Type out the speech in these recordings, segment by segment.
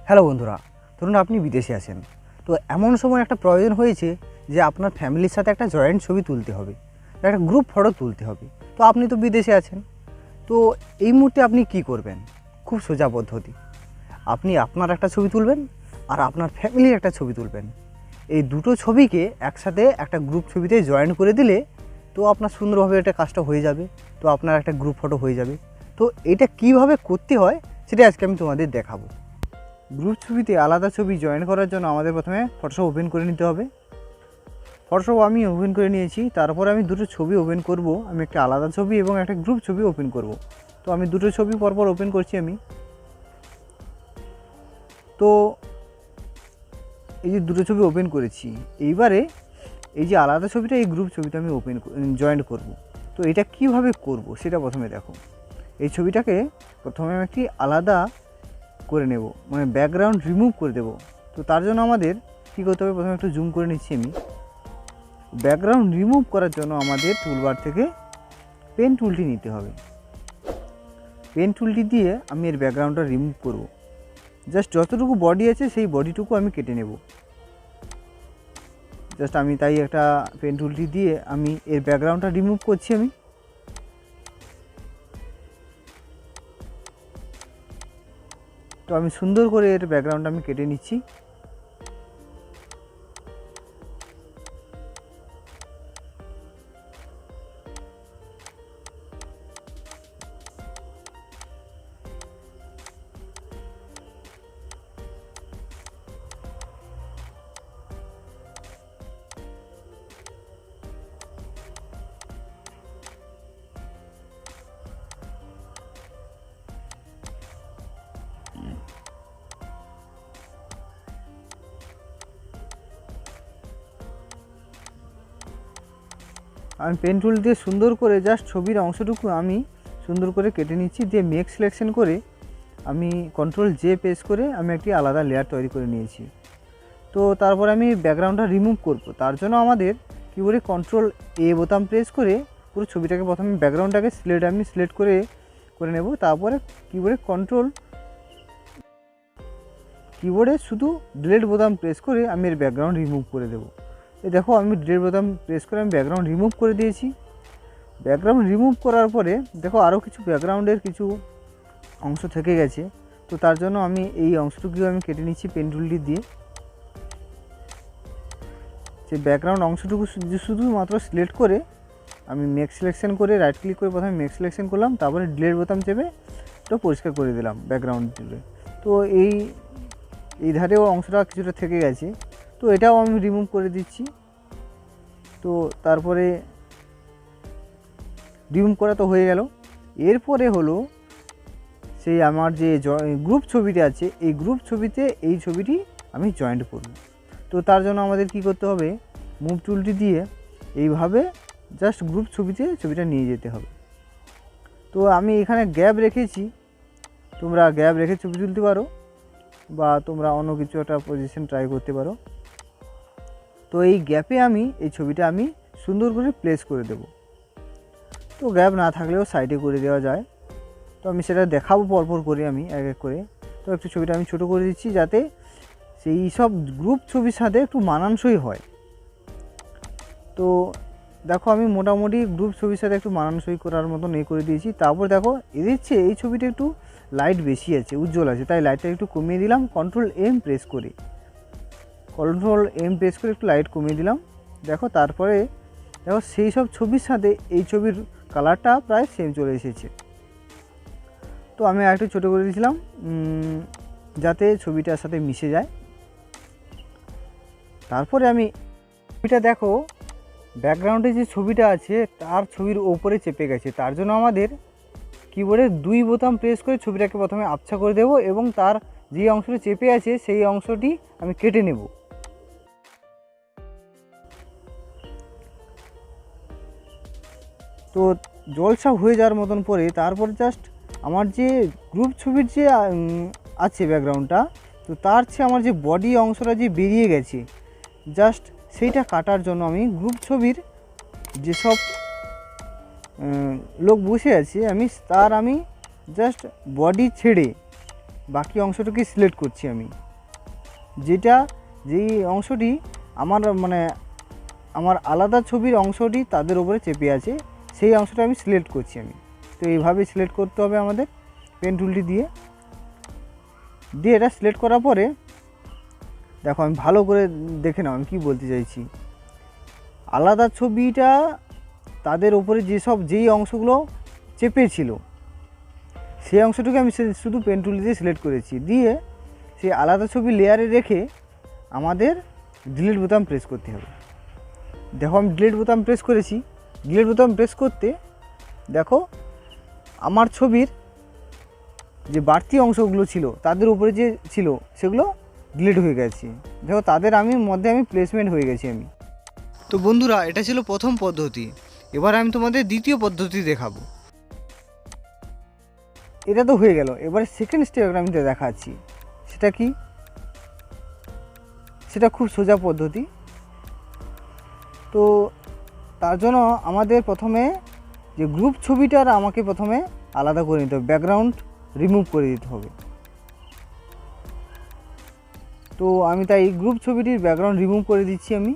Hello বন্ধুরা, ধরুন আপনি বিদেশে আছেন। তো এমন সময় একটা প্রয়োজন হয়েছে যে আপনার ফ্যামিলির সাথে একটা জয়েন্ট ছবি তুলতে হবে, একটা গ্রুপ ফটো তুলতে হবে। তো আপনি তো বিদেশে আছেন, তো এই মুহূর্তে আপনি কি করবেন? খুব সোজা পদ্ধতি। আপনি আপনার একটা ছবি তুলবেন আর আপনার ফ্যামিলির একটা ছবি তুলবেন। এই দুটো ছবিকে একসাথে একটা গ্রুপ ছবিতে জয়েন করে দিলে তো আপনার সুন্দরভাবে একটা কাজটা হয়ে যাবে, তো আপনার একটা গ্রুপ ফটো হয়ে যাবে। তো এটা কিভাবে করতে হয় সেটা আজকে আমি তোমাদের দেখাবো। গ্রুপ ছবিতে আলাদা ছবি জয়েন করার জন্য আমাদের প্রথমে ফটোশপ ওপেন করে নিতে হবে। ফটোশপ আমি ওপেন করে নিয়েছি, তারপর আমি দুটো ছবি ওপেন করব। আমি একটা আলাদা ছবি এবং একটা গ্রুপ ছবি ওপেন করব। তো আমি দুটো ছবি পরপর ওপেন করছি আমি। তো এই যে দুটো ছবি ওপেন করেছি, এইবারে এই যে আলাদা ছবিটা, এই গ্রুপ ছবিটা আমি জয়েন করব। তো এটা কিভাবে করব সেটা প্রথমে দেখো। এই ছবিটাকে প্রথমে আমি একটি আলাদা করে নেব, মানে ব্যাকগ্রাউন্ড রিমুভ করে দেব। তো তার জন্য আমাদের কী করতে হবে, প্রথমে একটু জুম করে নিচ্ছি আমি। ব্যাকগ্রাউন্ড রিমুভ করার জন্য আমাদের টুলবার থেকে পেন টুলটি নিতে হবে। পেন টুলটি দিয়ে আমি এর ব্যাকগ্রাউন্ডটা রিমুভ করব। জাস্ট যতটুকু বডি আছে সেই বডিটুকু আমি কেটে নেব। জাস্ট আমি তাই একটা পেন টুলটি দিয়ে আমি এর ব্যাকগ্রাউন্ডটা রিমুভ করছি আমি। তো আমি সুন্দর করে এর ব্যাকগ্রাউন্ডটা আমি কেটে নিচ্ছি। আমি পেন টুল দিয়ে সুন্দর করে জাস্ট ছবির অংশটুকু আমি সুন্দর করে কেটে নিচ্ছি। দিয়ে মেক সিলেকশন করে আমি কন্ট্রোল জে প্রেস করে আমি একটি আলাদা লেয়ার তৈরি করে নিয়েছি। তো তারপর আমি ব্যাকগ্রাউন্ডটা রিমুভ করব। তার জন্য আমাদের কিবোর্ডে কন্ট্রোল এ বোতাম প্রেস করে পুরো ছবিটাকে প্রথমে ব্যাকগ্রাউন্ডটাকে সিলেক্ট করে নেব। তারপরে কিবোর্ডে শুধু ডিলিট বোতাম প্রেস করে আমি এর ব্যাকগ্রাউন্ড রিমুভ করে দেবো। এই দেখো, আমি ডিলিট বোতাম প্রেস করে আমি ব্যাকগ্রাউন্ড রিমুভ করে দিয়েছি। ব্যাকগ্রাউন্ড রিমুভ করার পরে দেখো আরও কিছু ব্যাকগ্রাউন্ডের কিছু অংশ থেকে গেছে। তো তার জন্য আমি এই অংশটুকু আমি কেটে নিচ্ছি পেন টুলটি দিয়ে। সেই ব্যাকগ্রাউন্ড অংশটুকু শুধুমাত্র সিলেক্ট করে আমি মেক সিলেকশন করে রাইট ক্লিক করে প্রথমে মেক সিলেকশন করলাম, তারপরে ডিলিট বোতাম চেপে এটা পরিষ্কার করে দিলাম ব্যাকগ্রাউন্ড তুলে। তো এই ধারেও অংশটা কিছুটা থেকে গেছে, তো এটাও আমি রিমুভ করে দিচ্ছি। তো তারপরে রিমুভ করা তো হয়ে গেল। এরপরে হলো সেই আমার যে গ্রুপ ছবিটা আছে, এই গ্রুপ ছবিতে এই ছবিটি আমি জয়েন্ট করব। তো তার জন্য আমাদের কি করতে হবে, মুভ টুলটি দিয়ে এইভাবে জাস্ট গ্রুপ ছবিটা নিয়ে যেতে হবে। তো আমি এখানে গ্যাপ রেখেছি, তোমরা গ্যাপ রেখে ছবি তুলতে পারো বা তোমরা অন্য কিছু একটা পজিশন ট্রাই করতে পারো। তো এই গ্যাপে আমি এই ছবিটা আমি সুন্দর করে প্লেস করে দেব। তো গ্যাপ না থাকলেও সাইডে করে দেওয়া যায়। তো আমি সেটা দেখাবো পরপর করে আমি এক এক করে। তো একটু ছবিটা আমি ছোটো করে দিচ্ছি যাতে সেই সব গ্রুপ ছবির সাথে একটু মানানসই হয়। তো দেখো আমি মোটামুটি গ্রুপ ছবির সাথে একটু মানানসই করার মতন করে দিয়েছি। তারপর দেখো এদের চেয়ে এই ছবিটা একটু লাইট বেশি আছে, উজ্জ্বল আছে, তাই লাইটটা একটু কমিয়ে দিলাম কন্ট্রোল এম প্রেস করে একটু লাইট কমিয়ে দিলাম। দেখো তারপরে দেখো সেই সব ছবির সাথে এই ছবির কালারটা প্রায় সেম চলে এসেছে। তো আমি আরেকটু ছোটো করে দিয়েছিলাম যাতে ছবিটার সাথে মিশে যায়। তারপরে আমি ছবিটা দেখো ব্যাকগ্রাউন্ডে যে ছবিটা আছে তার ছবির ওপরে চেপে গেছে। তার জন্য আমাদের কিবোর্ডে 2 বোতাম প্রেস করে ছবিটাকে প্রথমে আবছা করে দেব এবং তার যে অংশটি চেপে আছে সেই অংশটি আমি কেটে নেব। তো জলসা হয়ে যাওয়ার মতন পরে তারপর জাস্ট আমার যে গ্রুপ ছবির যে আছে ব্যাকগ্রাউন্ডটা, তো তার চেয়ে আমার যে বডি অংশটা যে বেরিয়ে গেছে জাস্ট সেইটা কাটার জন্য আমি গ্রুপ ছবির যেসব লোক বসে আছে আমি জাস্ট বডি ছেড়ে বাকি অংশটাকে সিলেক্ট করছি আমি, যেই অংশটি আমার আলাদা ছবির অংশটি তাদের উপরে চেপে আছে, সেই অংশটা আমি সিলেক্ট করছি আমি। তো এইভাবে সিলেক্ট করতে হবে আমাদের পেন টুলটি দিয়ে এটা সিলেক্ট করার পরে দেখো আমি ভালো করে দেখে নাও আমি কী বলতে চাইছি। আলাদা ছবিটা তাদের উপরে যেই অংশগুলো চেপে ছিল সেই অংশটুকু আমি শুধু পেন টুল দিয়ে সিলেক্ট করেছি, দিয়ে সেই আলাদা ছবি লেয়ারে রেখে আমাদের ডিলিট বোতাম প্রেস করতে হবে। দেখো আমি ডিলিট বোতাম প্রেস করেছি। ডিলিট বোতাম প্রেস করতে দেখো আমার ছবির যে বাড়তি অংশগুলো ছিল তাদের উপরে যে ছিল সেগুলো ডিলিট হয়ে গেছে। দেখো তাদের মধ্যে প্লেসমেন্ট হয়ে গেছি আমি। তো বন্ধুরা, এটা ছিল প্রথম পদ্ধতি। এবার আমি তোমাদের দ্বিতীয় পদ্ধতি দেখাবো। এটা তো হয়ে গেল, এবারে সেকেন্ড স্টেপ আমি দেখাচ্ছি। সেটা কি? সেটা খুব সোজা পদ্ধতি। তো তার জন্য আমাদের প্রথমে যে গ্রুপ ছবিটার আমাকে প্রথমে আলাদা করে নিতে হবে, ব্যাকগ্রাউন্ড রিমুভ করে দিতে হবে। তো আমি তাই গ্রুপ ছবিটির ব্যাকগ্রাউন্ড রিমুভ করে দিচ্ছি আমি।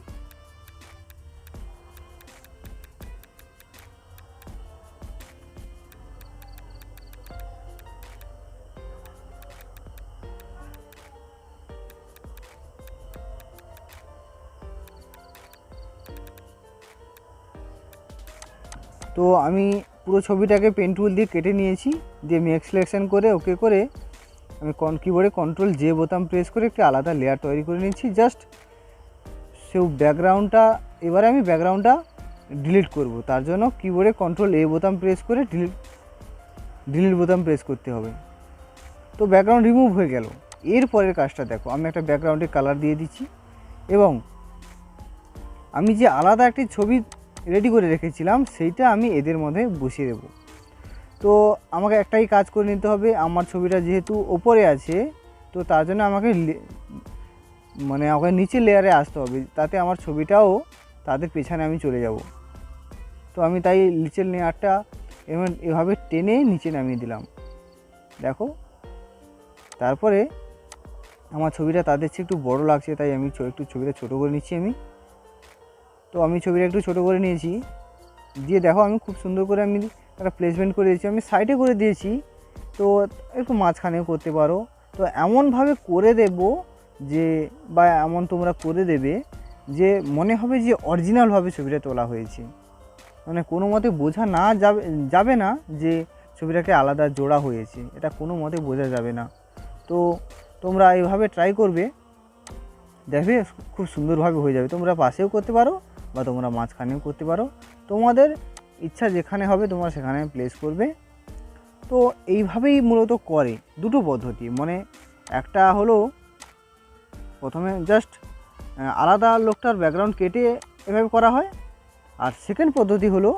তো আমি পুরো ছবিটাকে পেন টুল দিয়ে কেটে নিয়েছি, দিয়ে মেক সিলেকশন করে ওকে করে আমি কিবোর্ডে কন্ট্রোল জে বোতাম প্রেস করে একটি আলাদা লেয়ার তৈরি করে নিচ্ছি। জাস্ট সেই ব্যাকগ্রাউন্ডটা এবারে আমি ব্যাকগ্রাউন্ডটা ডিলিট করব, তার জন্য কিবোর্ডে কন্ট্রোল এ বোতাম প্রেস করে ডিলিট বোতাম প্রেস করতে হবে। তো ব্যাকগ্রাউন্ড রিমুভ হয়ে গেল। এরপরের কাজটা দেখো, আমি একটা ব্যাকগ্রাউন্ডে কালার দিয়ে দিচ্ছি এবং আমি যে আলাদা একটি ছবি রেডি করে রেখেছিলাম সেইটা আমি এদের মধ্যে বসিয়ে দেব। তো আমাকে একটাই কাজ করে নিতে হবে, আমার ছবিটা যেহেতু ওপরে আছে তো তার জন্য আমাকে নিচের লেয়ারে আসতে হবে, তাতে আমার ছবিটাও তাদের পেছনে আমি চলে যাব। তো আমি তাই নিচের লেয়ারটা এভাবে টেনে নিচে নামিয়ে দিলাম। দেখো তারপরে আমার ছবিটা তাদের চেয়ে একটু বড় লাগছে, তাই আমি একটু ছবিটা ছোটো করে নিচ্ছি আমি। তো আমি ছবিটা একটু ছোটো করে নিয়েছি, দিয়ে দেখো আমি খুব সুন্দর করে আমি একটা প্লেসমেন্ট করে দিয়েছি। আমি সাইডে করে দিয়েছি, তো একটু মাঝখানেও করতে পারো। তো এমনভাবে করে দেব এমন তোমরা করে দেবে যে মনে হবে যে অরিজিনালভাবে ছবিটা তোলা হয়েছে, কোনো মতে বোঝা না যাবে না যে ছবিটাকে আলাদা জোড়া হয়েছে, এটা কোনো মতে বোঝা যাবে না। তো তোমরা এইভাবে ট্রাই করবে, দেখবে খুব সুন্দরভাবে হয়ে যাবে। তোমরা পাশেও করতে পারো বা তোমরা মাঝখানেও করতে পারো, তোমাদের ইচ্ছা যেখানে হবে তোমরা সেখানে প্লেস করবে। তো এইভাবেই মূলত করে দুটো পদ্ধতি, একটা হলো প্রথমে জাস্ট আলাদা লোকটার ব্যাকগ্রাউন্ড কেটে এভাবে করা হয়, আর সেকেন্ড পদ্ধতি হলো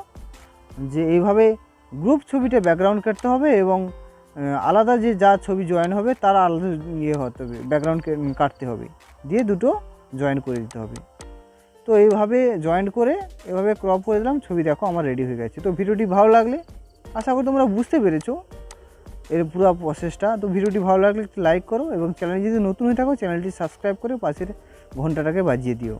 যে এইভাবে গ্রুপ ছবিতে ব্যাকগ্রাউন্ড কাটতে হবে এবং আলাদা যা ছবি জয়েন হবে তার আলাদা হতে হবে, ব্যাকগ্রাউন্ড কাটতে হবে, দিয়ে দুটো জয়েন করে দিতে হবে। তো এইভাবে জয়েন্ট করে এভাবে ক্রপ করে দিলাম, ছবি দেখো আমার রেডি হয়ে গেছে। তো ভিডিওটি ভালো লাগলে আশা করি তোমরা বুঝতে পেরেছো এর পুরো প্রসেসটা। তো ভিডিওটি ভালো লাগলে একটু লাইক করো এবং চ্যানেল যদি নতুন হয়ে থাকো চ্যানেলটি সাবস্ক্রাইব করে পাশের ঘন্টাটাকে বাজিয়ে দিও।